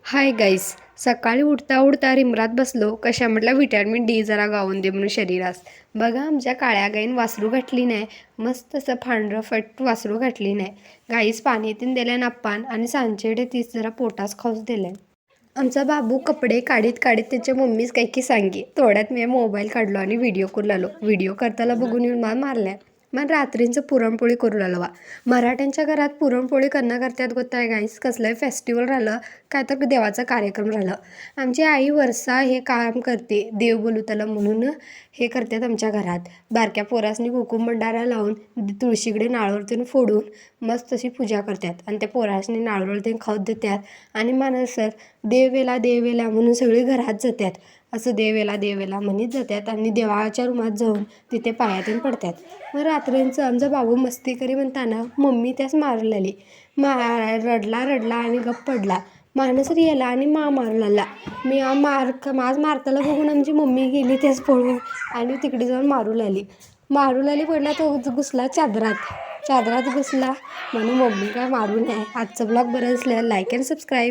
Hi guys. सकाळी उठता उठता रिमरात बसलो कशा म्हटलं विटॅमिन डी जरा गावून दे म्हणून शरीरास. बघा आमच्या काळ्या गाईन वासरू घातली नाही. मस्त असं पांढरं फट वासरू घातली नाही. गाईस पाणी तीन दिल्यान अप्पान आणि सांजेडे तीच जरा पोटास खाऊच दिले. आमचा बाबू कपडे काढीत काढीत त्याच्या मम्मीच काही की सांगे. थोड्यात मी मोबाईल काढलो आणि व्हिडिओ करू लागलो. व्हिडिओ करताना बघून येऊन मला मारल्या. मग रात्रींचं पुरणपोळी करू लागलो बा. मराठ्यांच्या घरात पुरणपोळी करणं करतात गोत्ता आहे गाईस. कसलंही फेस्टिवल राहिलं काय तर देवाचा कार्यक्रम राहिलं. आमची आई वरसा हे काम करते देव बोलू त्याला म्हणून हे करतात आमच्या घरात. बारक्या पोरासनी कुकुम भंडारा लावून तुळशीकडे नारळ फोडून मस्त अशी पूजा करतात आणि त्या पोरासनी नारळ खाऊत देतात. आणि मानसर देवेला देवेला म्हणून सगळी घरात जातात. असं देवेला म्हणत जातात आणि देवाच्या रूमात जाऊन तिथे पायातून पडतात. मग रात्रींचं आमचा बाबू मस्ती करी म्हणताना मम्मी त्यास मारलेली. रडला आणि गप्प पडला. मानसर याला आणि मारू लागला. मी माझ मारताला बघून आमची मम्मी गेली त्याच पळून आणि तिकडे जाऊन मारू लागली पडला. तो घुसला चादरात घुसला म्हणून मम्मी काय मारू नये. आजचं ब्लॉग बरं असलं लाईक अँड सबस्क्राईब.